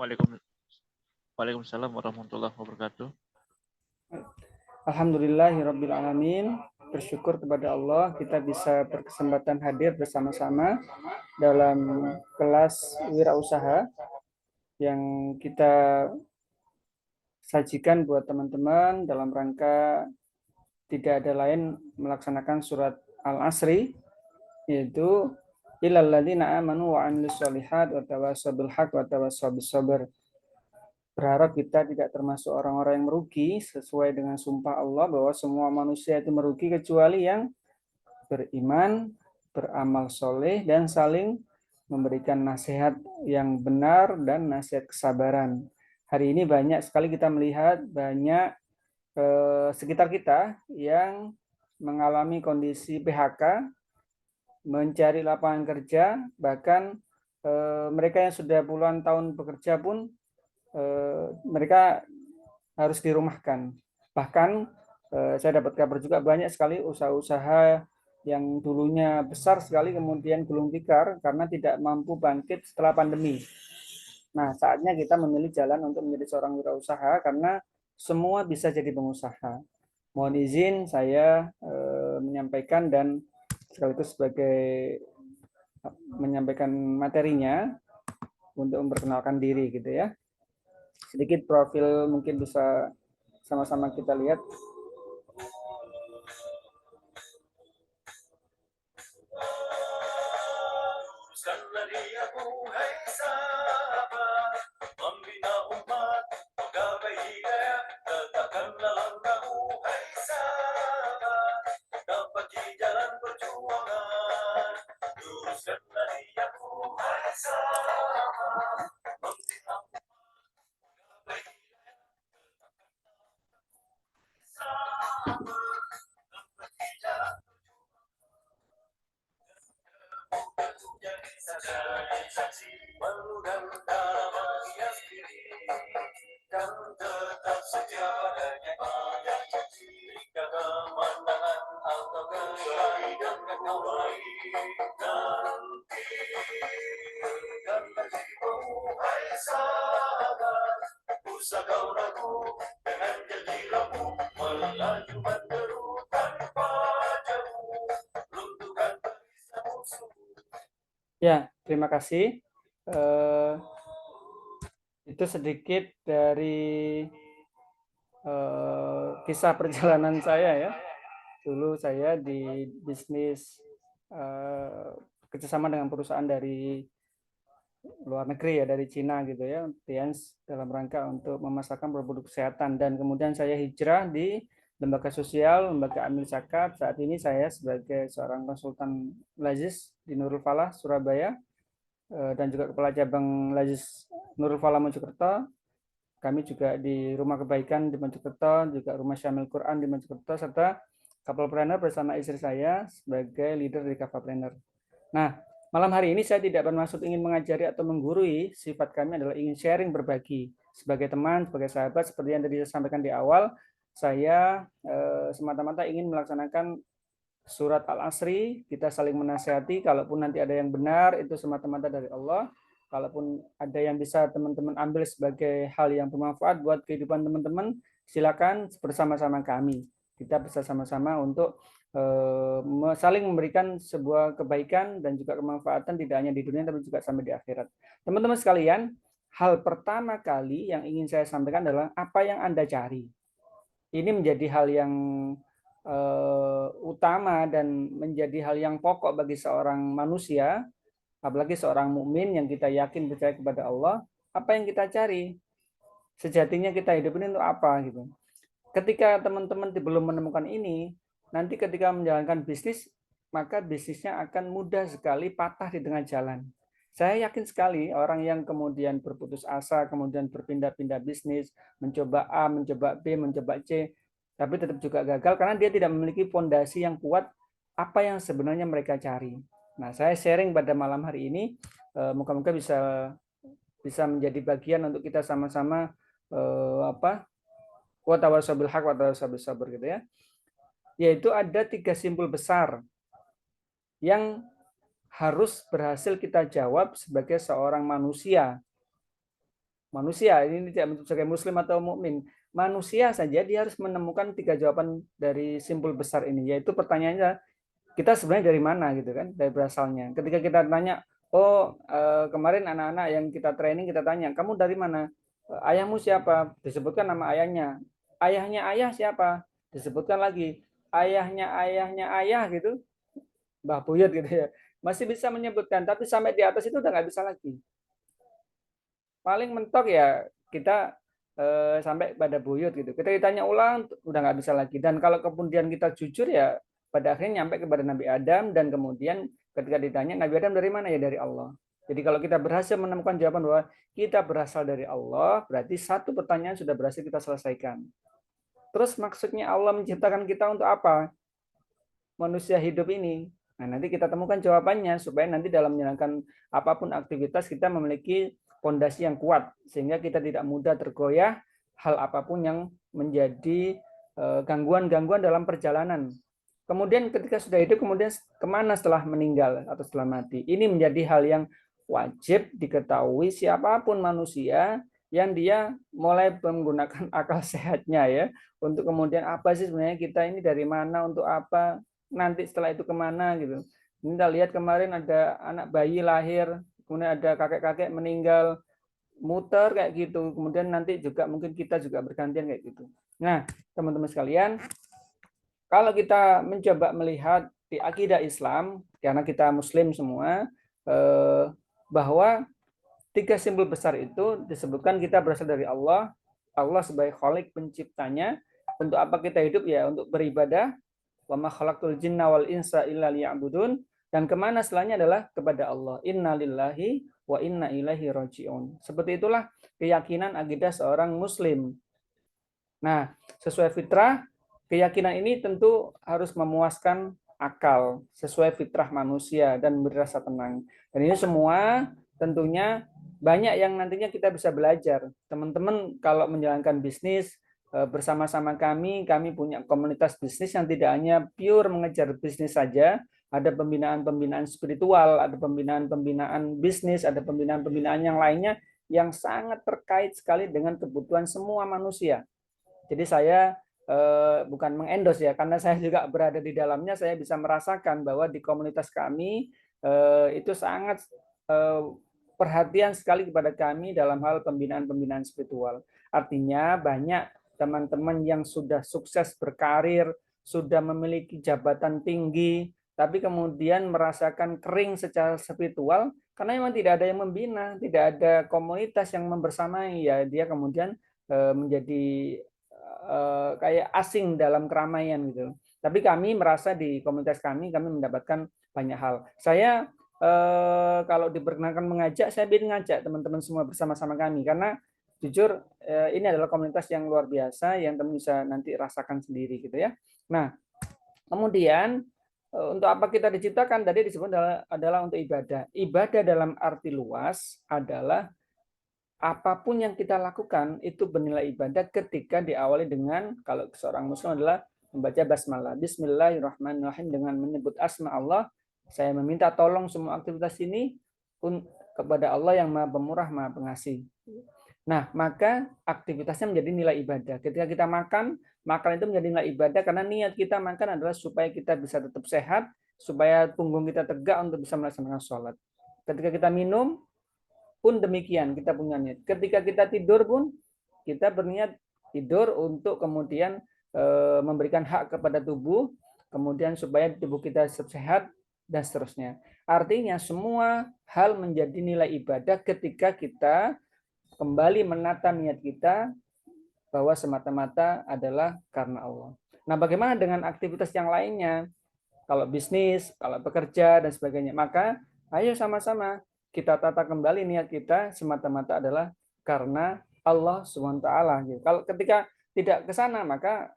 Waalaikumsalam warahmatullahi wabarakatuh. Alhamdulillahirabbil alamin. Bersyukur kepada Allah kita bisa berkesempatan hadir bersama-sama dalam kelas wirausaha yang kita sajikan buat teman-teman dalam rangka tidak ada lain melaksanakan surat Al-Asri, yaitu illal ladzina amanu wa 'amilus sholihat wa tawassaw bil haqq wa tawassaw bis sabr. Berharap kita tidak termasuk orang-orang yang merugi sesuai dengan sumpah Allah bahwa semua manusia itu merugi kecuali yang beriman, beramal soleh, dan saling memberikan nasihat yang benar dan nasihat kesabaran. Hari ini banyak sekali kita melihat banyak sekitar kita yang mengalami kondisi PHK, mencari lapangan kerja, bahkan mereka yang sudah puluhan tahun bekerja pun mereka harus dirumahkan. Bahkan saya dapat kabar juga banyak sekali usaha-usaha yang dulunya besar sekali kemudian gulung tikar karena tidak mampu bangkit setelah pandemi. Nah, saatnya kita memilih jalan untuk menjadi seorang wirausaha karena semua bisa jadi pengusaha. Mohon izin saya menyampaikan dan sekaligus sebagai menyampaikan materinya untuk memperkenalkan diri gitu ya. Sedikit profil mungkin bisa sama-sama kita lihat. Ya, terima kasih. Itu sedikit dari kisah perjalanan saya ya. Dulu saya di bisnis kerjasama dengan perusahaan dari luar negeri ya, dari Cina gitu ya, Tians, dalam rangka untuk memasarkan produk kesehatan, dan kemudian saya hijrah di lembaga sosial, lembaga Amil Zakat. Saat ini saya sebagai seorang konsultan Lazis di Nurul Falah Surabaya, dan juga kepala cabang Lazis Nurul Falah Mojokerto. Kami juga di Rumah Kebaikan di Mojokerto, juga Rumah Syamil Quran di Mojokerto, serta Couple bersama istri saya sebagai leader di Couple. Nah, malam hari ini saya tidak bermaksud ingin mengajari atau menggurui, sifat kami adalah ingin sharing, berbagi. Sebagai teman, sebagai sahabat, seperti yang tadi saya sampaikan di awal, saya semata-mata ingin melaksanakan surat Al-Asri, kita saling menasihati, kalaupun nanti ada yang benar, itu semata-mata dari Allah. Kalaupun ada yang bisa teman-teman ambil sebagai hal yang bermanfaat buat kehidupan teman-teman, silakan bersama-sama kami. Kita bisa sama-sama untuk saling memberikan sebuah kebaikan dan juga kemanfaatan tidak hanya di dunia tapi juga sampai di akhirat. Teman-teman sekalian, hal pertama kali yang ingin saya sampaikan adalah apa yang Anda cari. Ini menjadi hal yang utama dan menjadi hal yang pokok bagi seorang manusia, apalagi seorang mukmin yang kita yakin percaya kepada Allah. Apa yang kita cari? Sejatinya kita hidup ini untuk apa gitu. Ketika teman-teman belum menemukan ini, nanti ketika menjalankan bisnis, maka bisnisnya akan mudah sekali patah di tengah jalan. Saya yakin sekali orang yang kemudian berputus asa, kemudian berpindah-pindah bisnis, mencoba A, mencoba B, mencoba C, tapi tetap juga gagal karena dia tidak memiliki fondasi yang kuat apa yang sebenarnya mereka cari. Nah, saya sharing pada malam hari ini, moga-moga bisa menjadi bagian untuk kita sama-sama wa tawassaw bil haqq wa tawassaw bis sabr gitu ya. Yaitu ada 3 simpul besar yang harus berhasil kita jawab sebagai seorang manusia. manusia, ini tidak sebagai muslim atau mukmin, manusia saja dia harus menemukan 3 jawaban dari simpul besar ini, yaitu pertanyaannya kita sebenarnya dari mana gitu kan, dari berasalnya. Ketika kita tanya, oh kemarin anak-anak yang kita training kita tanya, kamu dari mana? Ayahmu siapa? Disebutkan nama ayahnya. Ayahnya ayah siapa? Disebutkan lagi. Ayahnya ayah gitu, Mbah Buyut gitu ya. Masih bisa menyebutkan, tapi sampai di atas itu udah nggak bisa lagi. Paling mentok ya kita sampai pada buyut gitu. Kita ditanya ulang udah nggak bisa lagi. Dan kalau kemudian kita jujur ya pada akhirnya nyampe kepada Nabi Adam, dan kemudian ketika ditanya Nabi Adam dari mana, ya dari Allah. Jadi kalau kita berhasil menemukan jawaban bahwa kita berasal dari Allah, berarti satu pertanyaan sudah berhasil kita selesaikan. Terus maksudnya Allah menciptakan kita untuk apa? Manusia hidup ini. Nah, nanti kita temukan jawabannya supaya nanti dalam menjalankan apapun aktivitas kita memiliki fondasi yang kuat sehingga kita tidak mudah tergoyah hal apapun yang menjadi gangguan-gangguan dalam perjalanan. Kemudian ketika sudah hidup, kemudian kemana setelah meninggal atau setelah mati? Ini menjadi hal yang wajib diketahui siapapun manusia yang dia mulai menggunakan akal sehatnya ya, untuk kemudian apa sih sebenarnya kita ini, dari mana, untuk apa, nanti setelah itu kemana gitu. Ini kita lihat kemarin ada anak bayi lahir, kemudian ada kakek-kakek meninggal, muter kayak gitu. Kemudian nanti juga mungkin kita juga bergantian kayak gitu. Nah, teman-teman sekalian, kalau kita mencoba melihat di akidah Islam, karena kita Muslim semua, bahwa 3 simbol besar itu disebutkan kita berasal dari Allah, Allah sebagai Khalik penciptanya. Untuk apa kita hidup ya? Untuk beribadah. Wa ma khalaqtul jinna wal insa illa liya'budun. Dan kemana setelahnya adalah kepada Allah. Inna lillahi wa inna ilaihi raji'un. Seperti itulah keyakinan akidah seorang Muslim. Nah, sesuai fitrah, keyakinan ini tentu harus memuaskan akal, sesuai fitrah manusia dan berasa tenang. Dan ini semua tentunya banyak yang nantinya kita bisa belajar. Teman-teman kalau menjalankan bisnis bersama-sama kami punya komunitas bisnis yang tidak hanya pure mengejar bisnis saja, ada pembinaan-pembinaan spiritual, ada pembinaan-pembinaan bisnis, ada pembinaan-pembinaan yang lainnya yang sangat terkait sekali dengan kebutuhan semua manusia. Jadi saya bukan mengendos ya, karena saya juga berada di dalamnya, saya bisa merasakan bahwa di komunitas kami itu sangat perhatian sekali kepada kami dalam hal pembinaan-pembinaan spiritual. Artinya banyak teman-teman yang sudah sukses berkarir, sudah memiliki jabatan tinggi, tapi kemudian merasakan kering secara spiritual karena memang tidak ada yang membina, tidak ada komunitas yang membersamai, ya dia kemudian menjadi kayak asing dalam keramaian gitu. Tapi kami merasa di komunitas kami mendapatkan banyak hal. Saya kalau diperkenankan mengajak, saya ingin ngajak teman-teman semua bersama-sama kami, karena jujur ini adalah komunitas yang luar biasa yang teman bisa nanti rasakan sendiri gitu ya. Nah, kemudian untuk apa kita diciptakan tadi disebut adalah untuk ibadah. Ibadah dalam arti luas adalah apapun yang kita lakukan itu bernilai ibadah ketika diawali dengan, kalau seorang muslim adalah membaca basmalah, bismillahirrahmanirrahim, dengan menyebut asma Allah. Saya meminta tolong semua aktivitas ini kepada Allah yang Maha Pemurah, Maha Pengasih. Nah, maka aktivitasnya menjadi nilai ibadah. Ketika kita makan itu menjadi nilai ibadah karena niat kita makan adalah supaya kita bisa tetap sehat, supaya punggung kita tegak untuk bisa melaksanakan sholat. Ketika kita minum pun demikian, kita punya niat. Ketika kita tidur pun kita berniat tidur untuk kemudian memberikan hak kepada tubuh, kemudian supaya tubuh kita sehat dan seterusnya. Artinya semua hal menjadi nilai ibadah ketika kita kembali menata niat kita bahwa semata-mata adalah karena Allah. Nah, bagaimana dengan aktivitas yang lainnya? Kalau bisnis, kalau bekerja dan sebagainya, maka ayo sama-sama kita tata kembali niat kita semata-mata adalah karena Allah SWT. Kalau ketika tidak ke sana, maka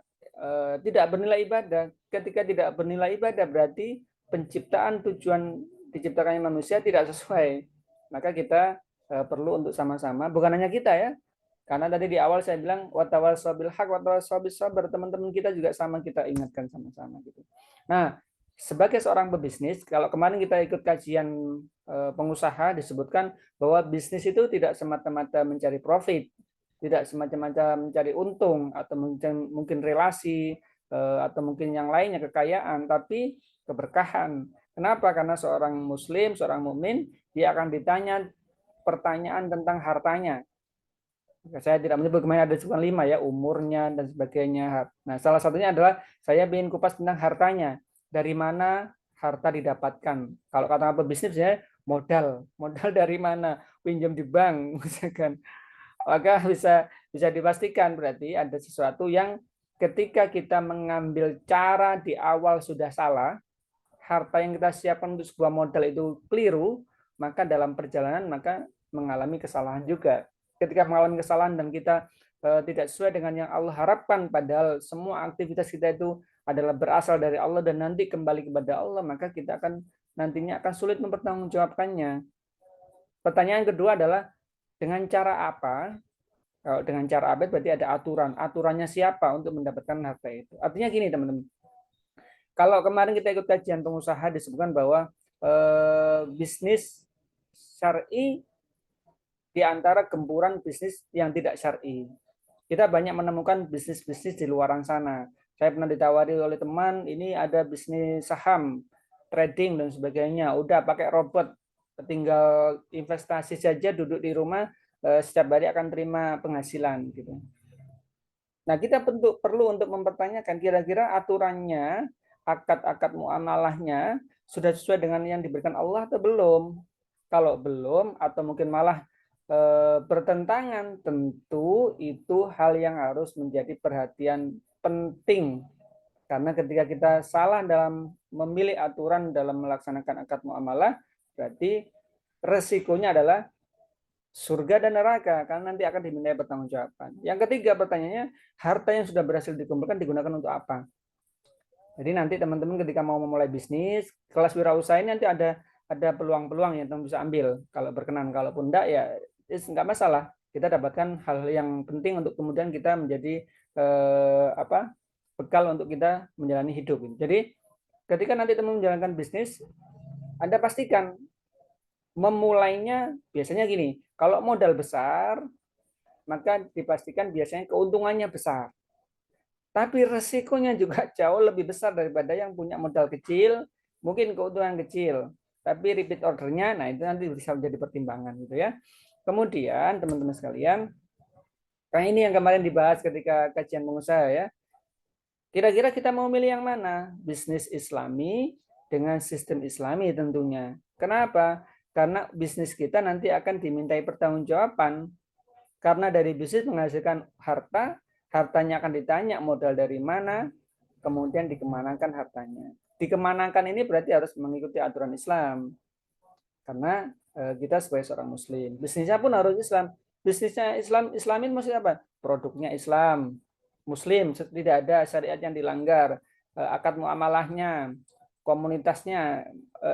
tidak bernilai ibadah. Ketika tidak bernilai ibadah berarti penciptaan tujuan diciptakannya manusia tidak sesuai. Maka kita perlu untuk sama-sama, bukan hanya kita ya, karena tadi di awal saya bilang watawassaw bil haq watawassaw bis sabr, teman-teman kita juga sama, kita ingatkan sama-sama gitu. Nah, sebagai seorang pebisnis, kalau kemarin kita ikut kajian pengusaha disebutkan bahwa bisnis itu tidak semata-mata mencari profit, tidak semata-mata mencari untung atau mungkin relasi atau mungkin yang lainnya kekayaan, tapi keberkahan. Kenapa? Karena seorang muslim, seorang mukmin, dia akan ditanya pertanyaan tentang hartanya. Saya tidak menyebut kemarin ada cuma 5 ya, umurnya dan sebagainya. Nah, salah satunya adalah saya ingin kupas tentang hartanya. Dari mana harta didapatkan? Kalau kata pebisnis ya modal. Modal dari mana? Pinjam di bank, misalkan. Maka bisa dipastikan berarti ada sesuatu yang ketika kita mengambil cara di awal sudah salah, harta yang kita siapkan untuk sebuah modal itu keliru, maka dalam perjalanan maka mengalami kesalahan juga. Ketika mengalami kesalahan dan kita tidak sesuai dengan yang Allah harapkan, padahal semua aktivitas kita itu adalah berasal dari Allah dan nanti kembali kepada Allah, maka kita akan nantinya akan sulit mempertanggungjawabkannya. Pertanyaan kedua adalah dengan cara apa? Kalau dengan cara apa berarti ada aturan. Aturannya siapa untuk mendapatkan harta itu? Artinya gini teman-teman. Kalau kemarin kita ikut kajian pengusaha disebutkan bahwa bisnis syar'i di antara gempuran bisnis yang tidak syar'i. Kita banyak menemukan bisnis-bisnis di luar sana. Saya pernah ditawari oleh teman, ini ada bisnis saham, trading dan sebagainya. Udah pakai robot, tinggal investasi saja, duduk di rumah, setiap hari akan terima penghasilan gitu. Nah, kita perlu untuk mempertanyakan kira-kira aturannya, akad-akad muamalahnya sudah sesuai dengan yang diberikan Allah atau belum. Kalau belum atau mungkin malah bertentangan, tentu itu hal yang harus menjadi perhatian penting. Karena ketika kita salah dalam memilih aturan dalam melaksanakan akad muamalah, berarti resikonya adalah surga dan neraka, karena nanti akan dimintai pertanggungjawaban. Yang ketiga pertanyaannya, harta yang sudah berhasil dikumpulkan digunakan untuk apa? Jadi nanti teman-teman ketika mau memulai bisnis, kelas wirausaha ini nanti ada peluang-peluang yang teman bisa ambil. Kalau berkenan, kalaupun enggak ya enggak masalah. Kita dapatkan hal yang penting untuk kemudian kita menjadi bekal untuk kita menjalani hidup. Jadi ketika nanti teman menjalankan bisnis, Anda pastikan memulainya biasanya gini, kalau modal besar, maka dipastikan biasanya keuntungannya besar. Tapi resikonya juga jauh lebih besar daripada yang punya modal kecil, mungkin keuntungan kecil, tapi repeat ordernya, nah itu nanti bisa menjadi pertimbangan gitu ya. Kemudian teman-teman sekalian, kayak ini yang kemarin dibahas ketika kajian pengusaha ya. Kira-kira kita mau milih yang mana? Bisnis Islami dengan sistem Islami tentunya. Kenapa? Karena bisnis kita nanti akan dimintai pertanggungjawaban. Karena dari bisnis menghasilkan harta, hartanya akan ditanya modal dari mana, kemudian dikemanakan hartanya. Dikemanakan ini berarti harus mengikuti aturan Islam. Karena kita sebagai seorang muslim. Bisnisnya pun harus Islam. Bisnisnya Islam, Islamin maksudnya apa? Produknya Islam, muslim, tidak ada syariat yang dilanggar, akad muamalahnya, komunitasnya,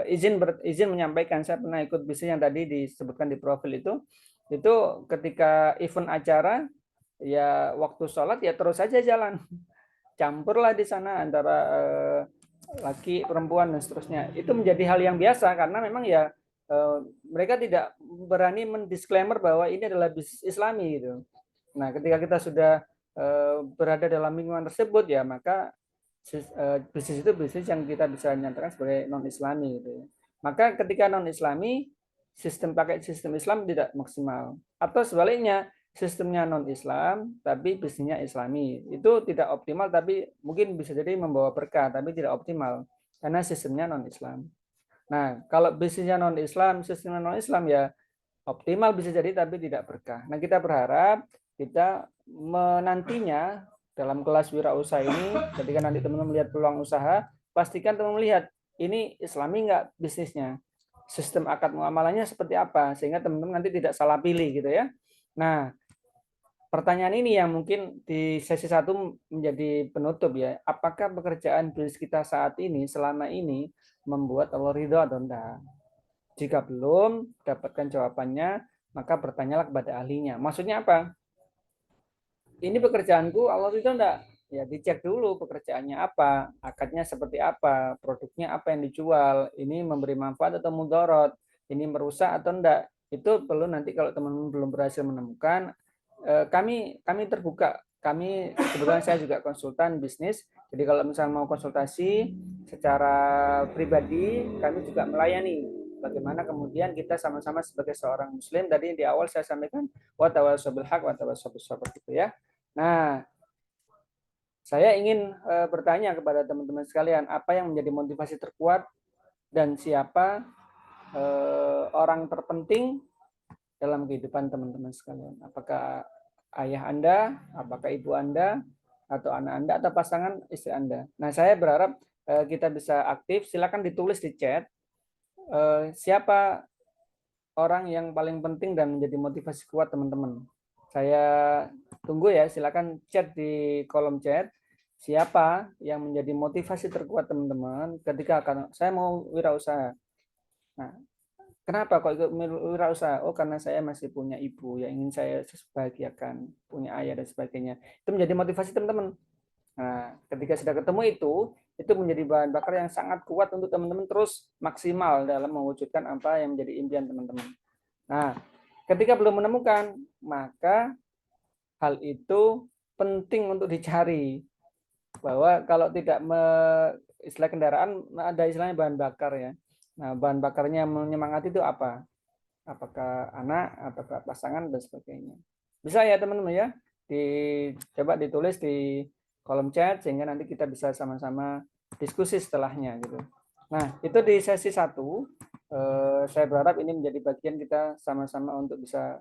izin menyampaikan. Saya pernah ikut bisnis yang tadi disebutkan di profil itu ketika event acara ya waktu sholat ya terus saja jalan, campurlah di sana antara laki perempuan dan seterusnya. Itu menjadi hal yang biasa karena memang ya mereka tidak berani mendisklaimer bahwa ini adalah bisnis Islami gitu. Nah, ketika kita sudah berada dalam lingkungan tersebut ya maka bisnis itu bisnis yang kita bisa nyatakan sebagai non Islami gitu ya. Maka ketika non Islami pakai sistem Islam tidak maksimal atau sebaliknya sistemnya non Islam tapi bisnisnya Islami itu tidak optimal tapi mungkin bisa jadi membawa berkah tapi tidak optimal karena sistemnya non Islam. Nah, kalau bisnisnya non Islam, sistemnya non Islam ya optimal bisa jadi tapi tidak berkah. Nah, kita berharap kita menantinya dalam kelas wirausaha ini ketika nanti teman-teman melihat peluang usaha, pastikan teman-teman lihat ini Islami enggak bisnisnya. Sistem akad muamalahnya seperti apa sehingga teman-teman nanti tidak salah pilih gitu ya. Nah, pertanyaan ini yang mungkin di sesi 1 menjadi penutup ya. Apakah pekerjaan bisnis kita saat ini selama ini membuat Allah ridho atau enggak? Jika belum dapatkan jawabannya, maka bertanyalah kepada ahlinya. Maksudnya apa? Ini pekerjaanku Allah ridho enggak? ya dicek dulu pekerjaannya apa, akadnya seperti apa, produknya apa yang dijual, ini memberi manfaat atau mudorot, ini merusak atau enggak. Itu perlu nanti kalau teman-teman belum berhasil menemukan, kami terbuka. Kami kebetulan saya juga konsultan bisnis, jadi kalau misalnya mau konsultasi secara pribadi, kami juga melayani. Bagaimana kemudian kita sama-sama sebagai seorang muslim, tadi di awal saya sampaikan wa tawassaw bil haq wa tawassaw bis sabr gitu ya. Nah, saya ingin bertanya kepada teman-teman sekalian, apa yang menjadi motivasi terkuat dan siapa orang terpenting dalam kehidupan teman-teman sekalian? Apakah ayah Anda, apakah ibu Anda, atau anak Anda, atau pasangan istri Anda? Nah, saya berharap kita bisa aktif. Silakan ditulis di chat siapa orang yang paling penting dan menjadi motivasi kuat teman-teman. Saya tunggu ya, silakan chat di kolom chat. Siapa yang menjadi motivasi terkuat teman-teman ketika akan saya mau wirausaha. Nah, kenapa kok ikut wirausaha? Oh, karena saya masih punya ibu yang ingin saya bahagiakan, punya ayah dan sebagainya. Itu menjadi motivasi teman-teman. Nah, ketika sudah ketemu itu menjadi bahan bakar yang sangat kuat untuk teman-teman terus maksimal dalam mewujudkan apa yang menjadi impian teman-teman. Nah, ketika belum menemukan, maka hal itu penting untuk dicari. Bahwa kalau tidak istilah kendaraan ada istilahnya bahan bakar ya. Nah, bahan bakarnya menyemangati itu apa? Apakah anak, apakah pasangan dan sebagainya. Bisa ya teman-teman ya. Coba ditulis di kolom chat sehingga nanti kita bisa sama-sama diskusi setelahnya gitu. Nah, itu di sesi 1. Saya berharap ini menjadi bagian kita sama-sama untuk bisa